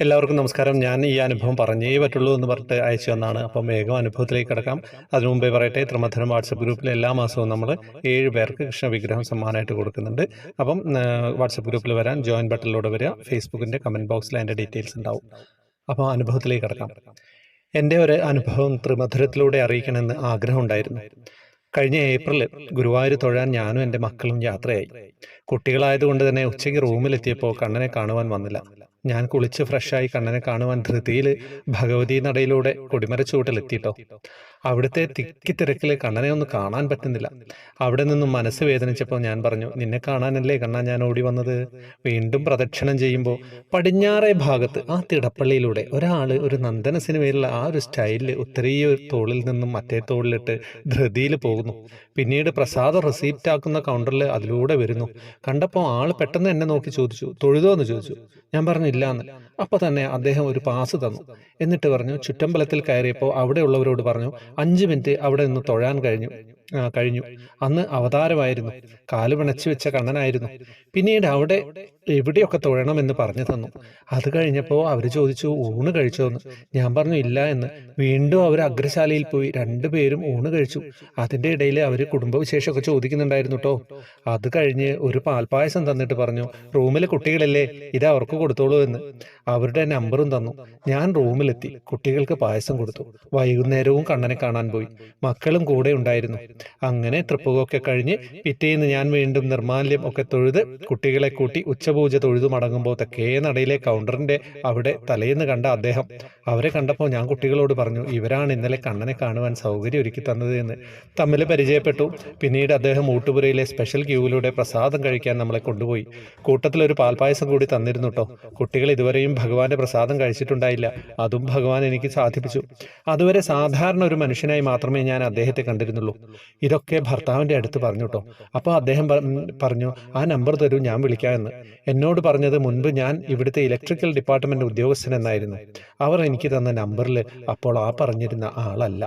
എല്ലാവർക്കും നമസ്കാരം. ഞാൻ ഈ അനുഭവം പറഞ്ഞേ പറ്റുള്ളൂ എന്ന് പറഞ്ഞിട്ട് അയച്ചു തന്നാണ്. അപ്പം വേഗം അനുഭവത്തിലേക്ക് കിടക്കാം. അതിനു മുമ്പേ പറയട്ടെ, ത്രിമധുരം വാട്സപ്പ് ഗ്രൂപ്പിൽ എല്ലാ മാസവും നമ്മൾ 7 പേർക്ക് കൃഷ്ണവിഗ്രഹം സമ്മാനമായിട്ട് കൊടുക്കുന്നുണ്ട്. അപ്പം വാട്സപ്പ് ഗ്രൂപ്പിൽ വരാൻ ജോയിൻ ബട്ടണിലൂടെ വരിക. ഫേസ്ബുക്കിൻ്റെ കമൻറ്റ് ബോക്സിൽ അതിൻ്റെ ഡീറ്റെയിൽസ് ഉണ്ടാവും. അപ്പോൾ അനുഭവത്തിലേക്ക് കിടക്കാം. എൻ്റെ ഒരു അനുഭവം ത്രിമധുരത്തിലൂടെ അറിയിക്കണമെന്ന് ആഗ്രഹമുണ്ടായിരുന്നു. കഴിഞ്ഞ ഏപ്രിൽ ഗുരുവായൂർ തൊഴാൻ ഞാനും എൻ്റെ മക്കളും യാത്രയായി. കുട്ടികളായതുകൊണ്ട് തന്നെ ഉച്ചയ്ക്ക് റൂമിലെത്തിയപ്പോൾ കണ്ണനെ കാണുവാൻ വന്നില്ല. ഞാൻ കുളിച്ച് ഫ്രഷായി കണ്ണനെ കാണുവാൻ ധൃതിയിൽ ഭഗവതി നടയിലൂടെ കൊടിമരച്ചുവട്ടിലെത്തിയിട്ടോ. അവിടുത്തെ തിക്കിത്തിരക്കിൽ കണ്ണനെ ഒന്ന് കാണാൻ പറ്റുന്നില്ല. അവിടെ നിന്നും മനസ്സ് വേദനിച്ചപ്പോൾ ഞാൻ പറഞ്ഞു, നിന്നെ കാണാനല്ലേ കണ്ണാ ഞാൻ ഓടി വന്നത്. വീണ്ടും പ്രദക്ഷിണം ചെയ്യുമ്പോൾ പടിഞ്ഞാറേ ഭാഗത്ത് ആ തിടപ്പള്ളിയിലൂടെ ഒരാൾ ഒരു നന്ദന സിനിമയിലുള്ള ആ ഒരു സ്റ്റൈലിൽ ഉത്തരീയ തോളിൽ നിന്നും മറ്റേ തോളിലിട്ട് ധൃതിയിൽ പോകുന്നു. പിന്നീട് പ്രസാദം റെസീപ്റ്റ് ആക്കുന്ന കൗണ്ടറിൽ അതിലൂടെ വരുന്നു. കണ്ടപ്പോൾ ആൾ പെട്ടെന്ന് എന്നെ നോക്കി ചോദിച്ചു, തൊഴുതോ എന്ന് ചോദിച്ചു. ഞാൻ പറഞ്ഞു ഇല്ലാന്ന്. അപ്പോൾ തന്നെ അദ്ദേഹം ഒരു പാസ് തന്നു. എന്നിട്ട് പറഞ്ഞു, ചുറ്റമ്പലത്തിൽ കയറിയപ്പോൾ അവിടെയുള്ളവരോട് പറഞ്ഞു 5 മിനിറ്റ് അവിടെ നിന്ന് തൊഴാൻ കഴിഞ്ഞു. അന്ന് അവതാരമായിരുന്നു, കാല് പിണച്ചു വെച്ച കണ്ണനായിരുന്നു. പിന്നീട് അവിടെ എവിടെയൊക്കെ തൊഴണമെന്ന് പറഞ്ഞു തന്നു. അത് കഴിഞ്ഞപ്പോൾ അവർ ചോദിച്ചു, ഊണ് കഴിച്ചോന്ന്. ഞാൻ പറഞ്ഞു ഇല്ല എന്ന്. വീണ്ടും അവർ അഗ്രശാലയിൽ പോയി 2 പേരും ഊണ് കഴിച്ചു. അതിൻ്റെ ഇടയിൽ അവർ കുടുംബവിശേഷമൊക്കെ ചോദിക്കുന്നുണ്ടായിരുന്നു കേട്ടോ. അത് കഴിഞ്ഞ് ഒരു പാൽപ്പായസം തന്നിട്ട് പറഞ്ഞു, റൂമിൽ കുട്ടികളല്ലേ, ഇത് അവർക്ക് കൊടുത്തോളൂ എന്ന്. അവരുടെ നമ്പറും തന്നു. ഞാൻ റൂമിലെത്തി, കുട്ടികൾക്ക് പായസം കൊടുത്തു. വൈകുന്നേരവും കണ്ണനെ കാണാൻ പോയി. മക്കളും കൂടെ ഉണ്ടായിരുന്നു. അങ്ങനെ ട്രിപ്പൊക്കെ കഴിഞ്ഞ് പിറ്റേന്ന് ഞാൻ വീണ്ടും നിർമാല്യം ഒക്കെ തൊഴുത് കുട്ടികളെ കൂട്ടി ഉച്ചപൂജ തൊഴുതു മടങ്ങുമ്പോൾ തെക്കേ നടയിലെ കൗണ്ടറിന്റെ അവിടെ തലേന്ന് കണ്ട അദ്ദേഹം. അവരെ കണ്ടപ്പോൾ ഞാൻ കുട്ടികളോട് പറഞ്ഞു, ഇവരാണ് ഇന്നലെ കണ്ണനെ കാണുവാൻ സൗകര്യം ഒരുക്കി തന്നത് എന്ന്. തമ്മിൽ പരിചയപ്പെട്ടു. പിന്നീട് അദ്ദേഹം ഊട്ടുപുരയിലെ സ്പെഷ്യൽ ക്യൂവിലൂടെ പ്രസാദം കഴിക്കാൻ നമ്മളെ കൊണ്ടുപോയി. കൂട്ടത്തിലൊരു പാൽപ്പായസം കൂടി തന്നിരുന്നു കേട്ടോ. കുട്ടികൾ ഇതുവരെയും ഭഗവാന്റെ പ്രസാദം കഴിച്ചിട്ടുണ്ടായില്ല. അതും ഭഗവാൻ എനിക്ക് സാധിപ്പിച്ചു. അതുവരെ സാധാരണ ഒരു മനുഷ്യനായി മാത്രമേ ഞാൻ അദ്ദേഹത്തെ കണ്ടിരുന്നുള്ളൂ. ഇതൊക്കെ ഭർത്താവിൻ്റെ അടുത്ത് പറഞ്ഞു കേട്ടോ. അപ്പോൾ അദ്ദേഹം പറഞ്ഞു, ആ നമ്പർ തരൂ, ഞാൻ വിളിക്കാമെന്ന്. എന്നോട് പറഞ്ഞത് മുൻപ് ഞാൻ ഇവിടുത്തെ ഇലക്ട്രിക്കൽ ഡിപ്പാർട്ട്മെന്റ് ഉദ്യോഗസ്ഥൻ എന്നായിരുന്നു. അവർ എനിക്ക് തന്ന നമ്പറിൽ അപ്പോൾ ആ പറഞ്ഞിരുന്ന ആളല്ല.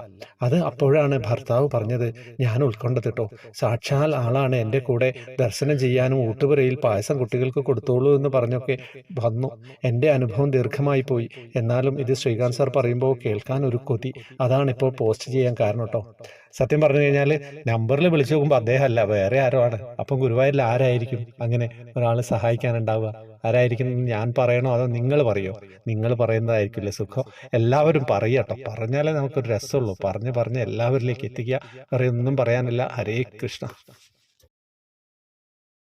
അത് അപ്പോഴാണ് ഭർത്താവ് പറഞ്ഞത് ഞാൻ ഉൾക്കൊണ്ടത് കേട്ടോ. സാക്ഷാൽ ആളാണ് എൻ്റെ കൂടെ ദർശനം ചെയ്യാനും ഊട്ടുപുരയിൽ പായസം കുട്ടികൾക്ക് കൊടുത്തോളൂ എന്ന് പറഞ്ഞൊക്കെ വന്നു. എൻ്റെ അനുഭവം ദീർഘമായി പോയി. എന്നാലും ഇത് ശ്രീകാന്ത് സാർ പറയുമ്പോൾ കേൾക്കാൻ ഒരു കൊതി. അതാണിപ്പോൾ പോസ്റ്റ് ചെയ്യാൻ കാരണം കേട്ടോ. സത്യം പറഞ്ഞു കഴിഞ്ഞാൽ നമ്പറിൽ വിളിച്ചു നോക്കുമ്പോൾ അദ്ദേഹം അല്ല, വേറെ ആരോ ആണ്. അപ്പം ഗുരുവായൂരിൽ ആരായിരിക്കും അങ്ങനെ ഒരാൾ സഹായിക്കാനുണ്ടാവുക? ആരായിരിക്കും? ഞാൻ പറയണോ അതോ നിങ്ങൾ പറയോ? നിങ്ങൾ പറയുന്നതായിരിക്കില്ലേ സുഖം. എല്ലാവരും പറയട്ടോ, പറഞ്ഞാലേ നമുക്കൊരു രസമുള്ളൂ. പറഞ്ഞ് എല്ലാവരിലേക്ക് എത്തിക്കുക. വേറെ ഒന്നും പറയാനില്ല. ഹരേ കൃഷ്ണ.